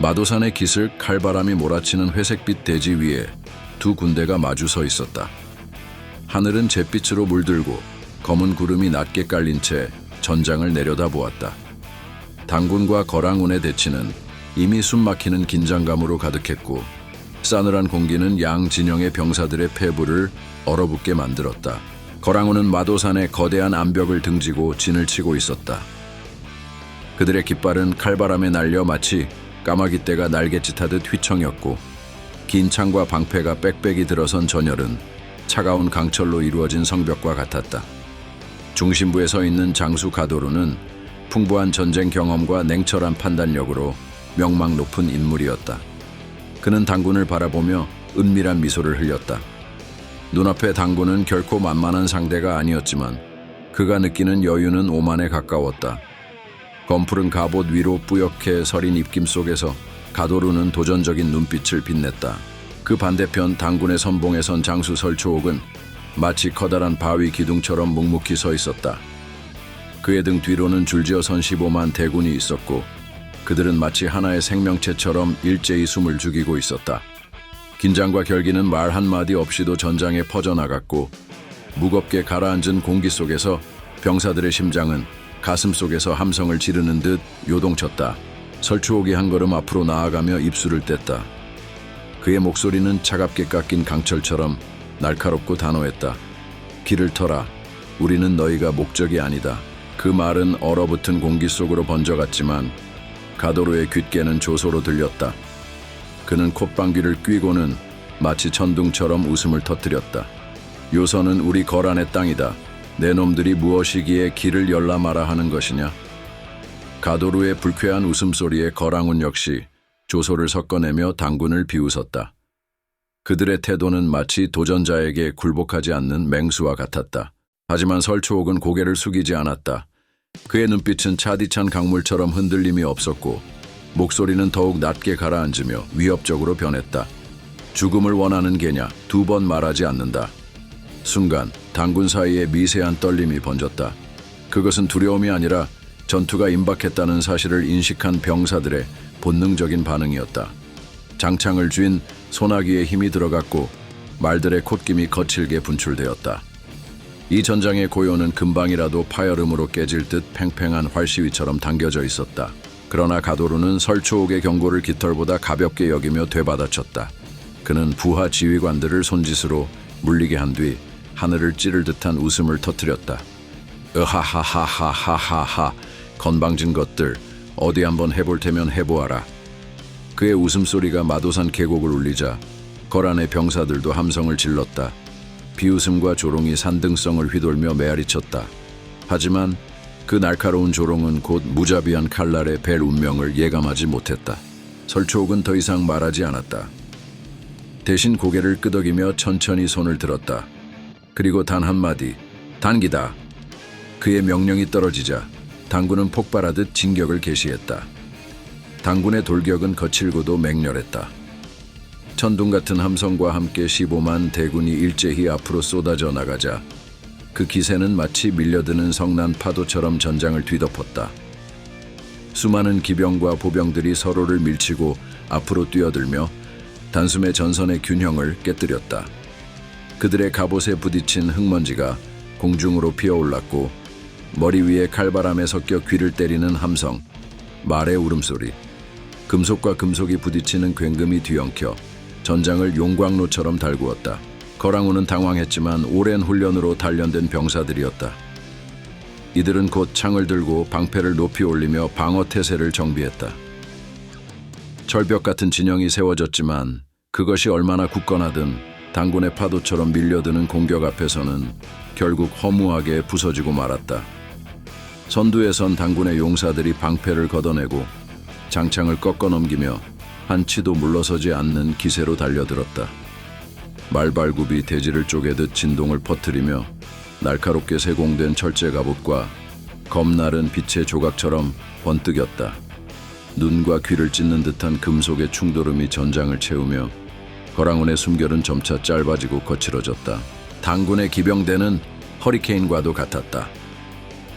마도산의 깃을 칼바람이 몰아치는 회색빛 대지 위에 두 군대가 마주 서 있었다. 하늘은 잿빛으로 물들고 검은 구름이 낮게 깔린 채 전장을 내려다보았다. 당군과 거랑운의 대치는 이미 숨막히는 긴장감으로 가득했고 싸늘한 공기는 양 진영의 병사들의 패부를 얼어붙게 만들었다. 거랑운은 마도산의 거대한 암벽을 등지고 진을 치고 있었다. 그들의 깃발은 칼바람에 날려 마치 까마귀 떼가 날갯짓하듯 휘청였고 긴 창과 방패가 빽빽이 들어선 전열은 차가운 강철로 이루어진 성벽과 같았다. 중심부에 서 있는 장수 가도루는 풍부한 전쟁 경험과 냉철한 판단력으로 명망 높은 인물이었다. 그는 당군을 바라보며 은밀한 미소를 흘렸다. 눈앞의 당군은 결코 만만한 상대가 아니었지만 그가 느끼는 여유는 오만에 가까웠다. 검푸른 갑옷 위로 뿌옇게 서린 입김 속에서 가도루는 도전적인 눈빛을 빛냈다. 그 반대편 당군의 선봉에 선 장수 설초옥은 마치 커다란 바위 기둥처럼 묵묵히 서 있었다. 그의 등 뒤로는 줄지어 선 15만 대군이 있었고 그들은 마치 하나의 생명체처럼 일제히 숨을 죽이고 있었다. 긴장과 결기는 말 한마디 없이도 전장에 퍼져나갔고 무겁게 가라앉은 공기 속에서 병사들의 심장은 가슴 속에서 함성을 지르는 듯 요동쳤다. 설추옥이 한 걸음 앞으로 나아가며 입술을 뗐다. 그의 목소리는 차갑게 깎인 강철처럼 날카롭고 단호했다. 길을 터라. 우리는 너희가 목적이 아니다. 그 말은 얼어붙은 공기 속으로 번져갔지만 가도루의 귓게는 조소로 들렸다. 그는 콧방귀를 뀌고는 마치 천둥처럼 웃음을 터뜨렸다. 요선은 우리 거란의 땅이다. 내 놈들이 무엇이기에 길을 열라 마라 하는 것이냐? 가도루의 불쾌한 웃음소리에 거랑운 역시 조소를 섞어내며 당군을 비웃었다. 그들의 태도는 마치 도전자에게 굴복하지 않는 맹수와 같았다. 하지만 설초옥은 고개를 숙이지 않았다. 그의 눈빛은 차디찬 강물처럼 흔들림이 없었고 목소리는 더욱 낮게 가라앉으며 위협적으로 변했다. 죽음을 원하는 개냐? 2번 말하지 않는다. 순간 당군 사이에 미세한 떨림이 번졌다. 그것은 두려움이 아니라 전투가 임박했다는 사실을 인식한 병사들의 본능적인 반응이었다. 장창을 쥔 소나기에 힘이 들어갔고 말들의 콧김이 거칠게 분출되었다. 이 전장의 고요는 금방이라도 파열음으로 깨질 듯 팽팽한 활시위처럼 당겨져 있었다. 그러나 가도루는 설초옥의 경고를 깃털보다 가볍게 여기며 되받아쳤다. 그는 부하 지휘관들을 손짓으로 물리게 한 뒤 하늘을 찌를 듯한 웃음을 터뜨렸다. 으하하하하하하하, 건방진 것들, 어디 한번 해볼 테면 해보아라. 그의 웃음소리가 마도산 계곡을 울리자 거란의 병사들도 함성을 질렀다. 비웃음과 조롱이 산등성을 휘돌며 메아리쳤다. 하지만 그 날카로운 조롱은 곧 무자비한 칼날에 벨 운명을 예감하지 못했다. 설초옥은 더 이상 말하지 않았다. 대신 고개를 끄덕이며 천천히 손을 들었다. 그리고 단 한마디, 단기다. 그의 명령이 떨어지자 당군은 폭발하듯 진격을 개시했다. 당군의 돌격은 거칠고도 맹렬했다. 천둥 같은 함성과 함께 15만 대군이 일제히 앞으로 쏟아져 나가자 그 기세는 마치 밀려드는 성난 파도처럼 전장을 뒤덮었다. 수많은 기병과 보병들이 서로를 밀치고 앞으로 뛰어들며 단숨에 전선의 균형을 깨뜨렸다. 그들의 갑옷에 부딪힌 흙먼지가 공중으로 피어올랐고 머리 위에 칼바람에 섞여 귀를 때리는 함성, 말의 울음소리, 금속과 금속이 부딪히는 굉금이 뒤엉켜 전장을 용광로처럼 달구었다. 거랑우는 당황했지만 오랜 훈련으로 단련된 병사들이었다. 이들은 곧 창을 들고 방패를 높이 올리며 방어 태세를 정비했다. 절벽 같은 진영이 세워졌지만 그것이 얼마나 굳건하든 당군의 파도처럼 밀려드는 공격 앞에서는 결국 허무하게 부서지고 말았다. 선두에 선 당군의 용사들이 방패를 걷어내고 장창을 꺾어넘기며 한치도 물러서지 않는 기세로 달려들었다. 말발굽이 대지를 쪼개듯 진동을 퍼뜨리며 날카롭게 세공된 철제 갑옷과 검나른 빛의 조각처럼 번뜩였다. 눈과 귀를 찢는 듯한 금속의 충돌음이 전장을 채우며 거랑운의 숨결은 점차 짧아지고 거칠어졌다. 당군의 기병대는 허리케인과도 같았다.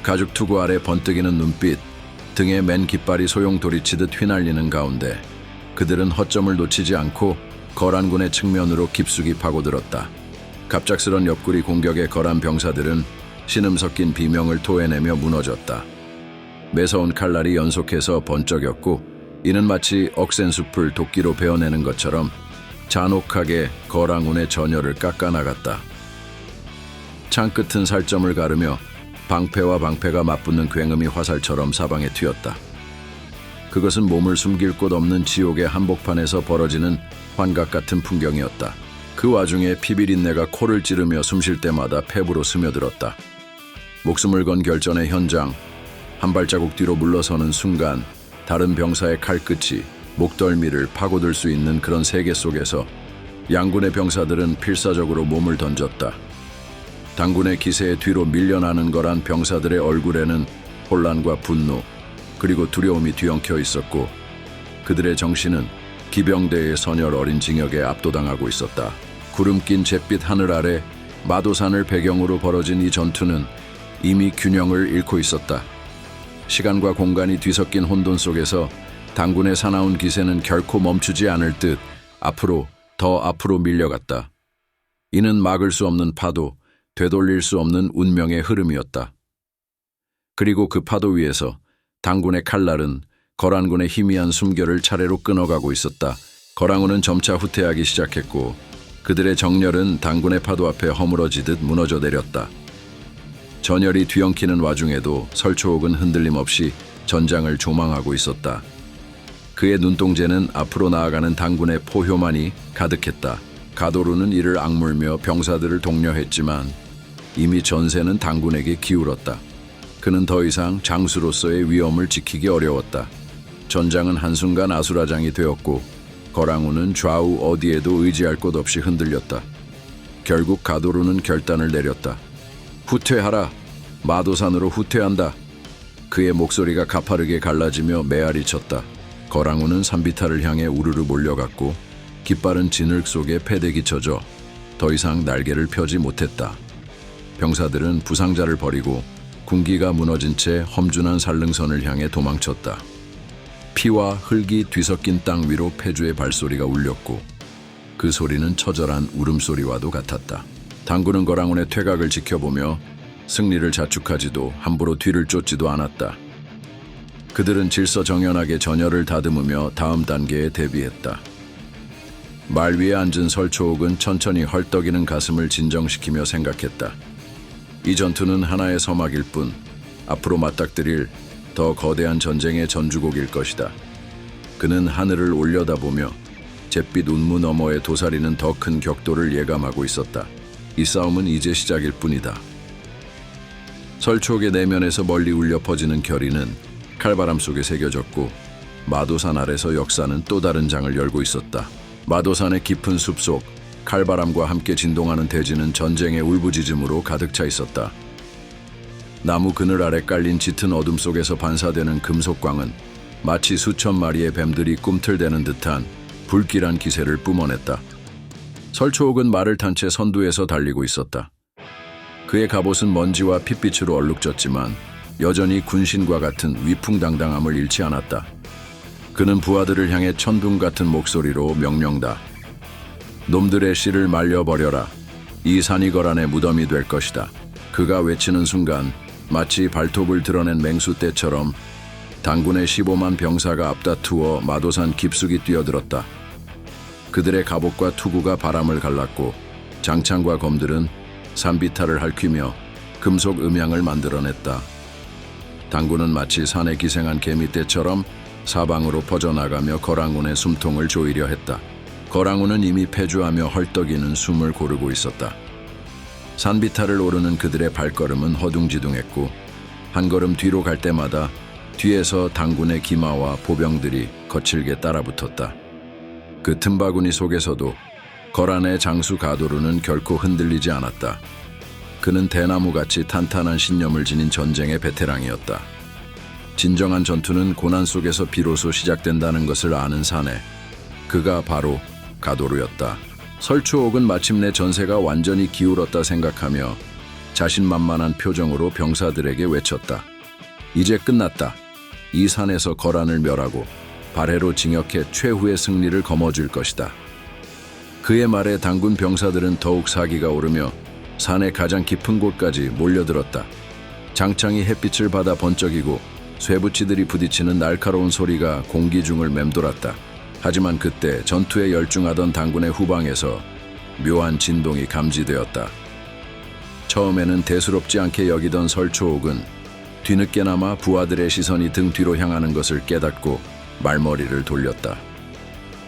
가죽 투구 아래 번뜩이는 눈빛, 등에 맨 깃발이 소용돌이치듯 휘날리는 가운데 그들은 허점을 놓치지 않고 거란군의 측면으로 깊숙이 파고들었다. 갑작스런 옆구리 공격에 거란 병사들은 신음 섞인 비명을 토해내며 무너졌다. 매서운 칼날이 연속해서 번쩍였고 이는 마치 억센 숲을 도끼로 베어내는 것처럼 잔혹하게 거란군의 전열을 깎아나갔다. 창 끝은 살점을 가르며 방패와 방패가 맞붙는 굉음이 화살처럼 사방에 튀었다. 그것은 몸을 숨길 곳 없는 지옥의 한복판에서 벌어지는 환각 같은 풍경이었다. 그 와중에 피비린내가 코를 찌르며 숨쉴 때마다 폐부로 스며들었다. 목숨을 건 결전의 현장, 한 발자국 뒤로 물러서는 순간 다른 병사의 칼끝이 목덜미를 파고들 수 있는 그런 세계 속에서 양군의 병사들은 필사적으로 몸을 던졌다. 당군의 기세에 뒤로 밀려나는 거란 병사들의 얼굴에는 혼란과 분노, 그리고 두려움이 뒤엉켜 있었고 그들의 정신은 기병대의 선열 어린 징역에 압도당하고 있었다. 구름 낀 잿빛 하늘 아래 마도산을 배경으로 벌어진 이 전투는 이미 균형을 잃고 있었다. 시간과 공간이 뒤섞인 혼돈 속에서 당군의 사나운 기세는 결코 멈추지 않을 듯 더 앞으로 밀려갔다. 이는 막을 수 없는 파도, 되돌릴 수 없는 운명의 흐름이었다. 그리고 그 파도 위에서 당군의 칼날은 거란군의 희미한 숨결을 차례로 끊어가고 있었다. 거란군은 점차 후퇴하기 시작했고 그들의 정렬은 당군의 파도 앞에 허물어지듯 무너져 내렸다. 전열이 뒤엉키는 와중에도 설초옥은 흔들림 없이 전장을 조망하고 있었다. 그의 눈동자는 앞으로 나아가는 당군의 포효만이 가득했다. 가도루는 이를 악물며 병사들을 독려했지만 이미 전세는 당군에게 기울었다. 그는 더 이상 장수로서의 위엄을 지키기 어려웠다. 전장은 한순간 아수라장이 되었고 거랑우는 좌우 어디에도 의지할 곳 없이 흔들렸다. 결국 가도루는 결단을 내렸다. 후퇴하라. 마도산으로 후퇴한다. 그의 목소리가 가파르게 갈라지며 메아리 쳤다. 거랑우는 산비탈을 향해 우르르 몰려갔고 깃발은 진흙 속에 패대기 쳐져 더 이상 날개를 펴지 못했다. 병사들은 부상자를 버리고 군기가 무너진 채 험준한 산릉선을 향해 도망쳤다. 피와 흙이 뒤섞인 땅 위로 패주의 발소리가 울렸고 그 소리는 처절한 울음소리와도 같았다. 당군은 거랑운의 퇴각을 지켜보며 승리를 자축하지도 함부로 뒤를 쫓지도 않았다. 그들은 질서정연하게 전열을 다듬으며 다음 단계에 대비했다. 말 위에 앉은 설초옥은 천천히 헐떡이는 가슴을 진정시키며 생각했다. 이 전투는 하나의 서막일 뿐 앞으로 맞닥뜨릴 더 거대한 전쟁의 전주곡일 것이다. 그는 하늘을 올려다보며 잿빛 운무 너머에 도사리는 더 큰 격돌을 예감하고 있었다. 이 싸움은 이제 시작일 뿐이다. 설초옥의 내면에서 멀리 울려 퍼지는 결의는 칼바람 속에 새겨졌고 마도산 아래서 역사는 또 다른 장을 열고 있었다. 마도산의 깊은 숲속 칼바람과 함께 진동하는 대지는 전쟁의 울부짖음으로 가득 차 있었다. 나무 그늘 아래 깔린 짙은 어둠 속에서 반사되는 금속광은 마치 수천 마리의 뱀들이 꿈틀대는 듯한 불길한 기세를 뿜어냈다. 설초옥은 말을 탄 채 선두에서 달리고 있었다. 그의 갑옷은 먼지와 핏빛으로 얼룩졌지만 여전히 군신과 같은 위풍당당함을 잃지 않았다. 그는 부하들을 향해 천둥 같은 목소리로 명령다. 놈들의 씨를 말려버려라. 이 산이 거란의 무덤이 될 것이다. 그가 외치는 순간 마치 발톱을 드러낸 맹수떼처럼 당군의 15만 병사가 앞다투어 마도산 깊숙이 뛰어들었다. 그들의 갑옷과 투구가 바람을 갈랐고 장창과 검들은 산비탈을 핥히며 금속 음향을 만들어냈다. 당군은 마치 산에 기생한 개미떼처럼 사방으로 퍼져나가며 거랑운의 숨통을 조이려 했다. 거랑운은 이미 패주하며 헐떡이는 숨을 고르고 있었다. 산비탈을 오르는 그들의 발걸음은 허둥지둥했고 한 걸음 뒤로 갈 때마다 뒤에서 당군의 기마와 보병들이 거칠게 따라붙었다. 그 틈바구니 속에서도 거란의 장수 가도루는 결코 흔들리지 않았다. 그는 대나무같이 탄탄한 신념을 지닌 전쟁의 베테랑이었다. 진정한 전투는 고난 속에서 비로소 시작된다는 것을 아는 사내, 그가 바로 가도루였다. 설초옥은 마침내 전세가 완전히 기울었다 생각하며 자신만만한 표정으로 병사들에게 외쳤다. 이제 끝났다. 이 산에서 거란을 멸하고 발해로 징역해 최후의 승리를 거머쥘 것이다. 그의 말에 당군 병사들은 더욱 사기가 오르며 산의 가장 깊은 곳까지 몰려들었다. 장창이 햇빛을 받아 번쩍이고 쇠붙이들이 부딪히는 날카로운 소리가 공기 중을 맴돌았다. 하지만 그때 전투에 열중하던 당군의 후방에서 묘한 진동이 감지되었다. 처음에는 대수롭지 않게 여기던 설초옥은 뒤늦게나마 부하들의 시선이 등 뒤로 향하는 것을 깨닫고 말머리를 돌렸다.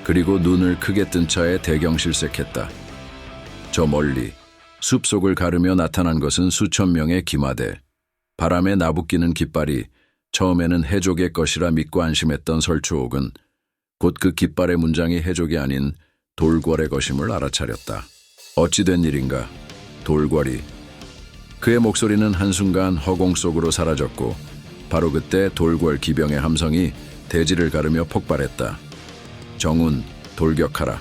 그리고 눈을 크게 뜬 차에 대경실색했다. 저 멀리 숲속을 가르며 나타난 것은 수천 명의 기마대. 바람에 나부끼는 깃발이 처음에는 해족의 것이라 믿고 안심했던 설초옥은 곧 그 깃발의 문장이 해족이 아닌 돌궐의 것임을 알아차렸다. 어찌된 일인가? 돌궐이. 그의 목소리는 한순간 허공 속으로 사라졌고 바로 그때 돌궐 기병의 함성이 대지를 가르며 폭발했다. 정운, 돌격하라.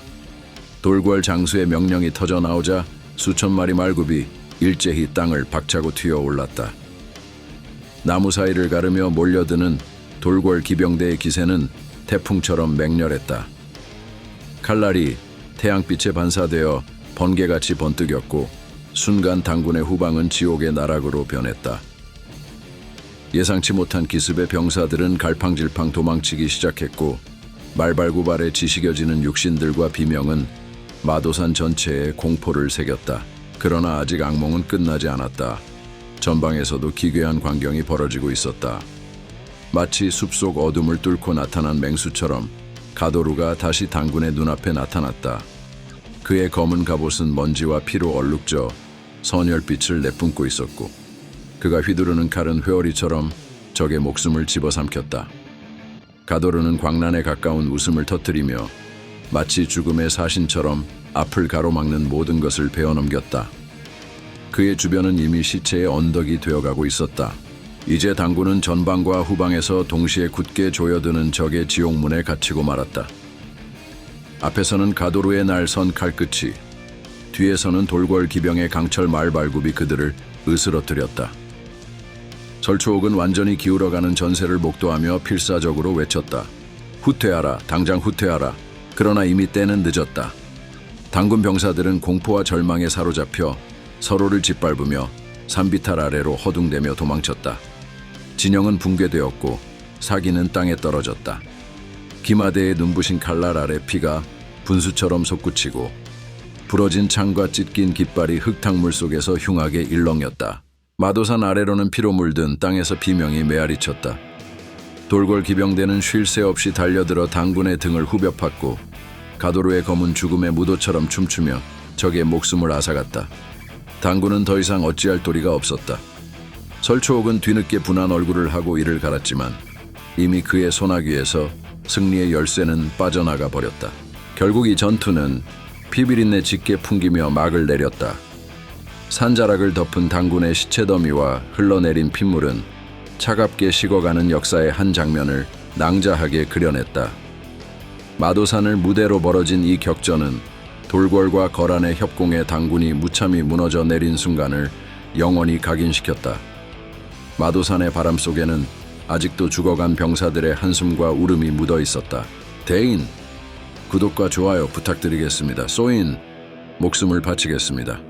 돌궐 장수의 명령이 터져 나오자 수천 마리 말굽이 일제히 땅을 박차고 튀어 올랐다. 나무 사이를 가르며 몰려드는 돌궐 기병대의 기세는 태풍처럼 맹렬했다. 칼날이 태양빛에 반사되어 번개같이 번뜩였고 순간 당군의 후방은 지옥의 나락으로 변했다. 예상치 못한 기습의 병사들은 갈팡질팡 도망치기 시작했고 말발굽알에 지식여지는 육신들과 비명은 마도산 전체에 공포를 새겼다. 그러나 아직 악몽은 끝나지 않았다. 전방에서도 기괴한 광경이 벌어지고 있었다. 마치 숲속 어둠을 뚫고 나타난 맹수처럼 가도루가 다시 당군의 눈앞에 나타났다. 그의 검은 갑옷은 먼지와 피로 얼룩져 선혈빛을 내뿜고 있었고 그가 휘두르는 칼은 회오리처럼 적의 목숨을 집어삼켰다. 가도루는 광란에 가까운 웃음을 터뜨리며 마치 죽음의 사신처럼 앞을 가로막는 모든 것을 베어넘겼다. 그의 주변은 이미 시체의 언덕이 되어가고 있었다. 이제 당군은 전방과 후방에서 동시에 굳게 조여드는 적의 지옥문에 갇히고 말았다. 앞에서는 가도루의 날 선 칼끝이, 뒤에서는 돌궐 기병의 강철 말발굽이 그들을 으스러뜨렸다. 설초옥은 완전히 기울어가는 전세를 목도하며 필사적으로 외쳤다. 후퇴하라, 당장 후퇴하라. 그러나 이미 때는 늦었다. 당군 병사들은 공포와 절망에 사로잡혀 서로를 짓밟으며 산비탈 아래로 허둥대며 도망쳤다. 진영은 붕괴되었고 사기는 땅에 떨어졌다. 기마대의 눈부신 칼날 아래 피가 분수처럼 솟구치고 부러진 창과 찢긴 깃발이 흙탕물 속에서 흉하게 일렁였다. 마도산 아래로는 피로 물든 땅에서 비명이 메아리쳤다. 돌궐 기병대는 쉴 새 없이 달려들어 당군의 등을 후벼 팠고 가도루의 검은 죽음의 무도처럼 춤추며 적의 목숨을 앗아갔다. 당군은 더 이상 어찌할 도리가 없었다. 설초옥은 뒤늦게 분한 얼굴을 하고 이를 갈았지만 이미 그의 소나귀에서 승리의 열쇠는 빠져나가 버렸다. 결국 이 전투는 피비린내 짙게 풍기며 막을 내렸다. 산자락을 덮은 당군의 시체 더미와 흘러내린 핏물은 차갑게 식어가는 역사의 한 장면을 낭자하게 그려냈다. 마도산을 무대로 벌어진 이 격전은 돌궐과 거란의 협공에 당군이 무참히 무너져 내린 순간을 영원히 각인시켰다. 마도산의 바람 속에는 아직도 죽어간 병사들의 한숨과 울음이 묻어 있었다. 대인, 구독과 좋아요 부탁드리겠습니다. 소인, 목숨을 바치겠습니다.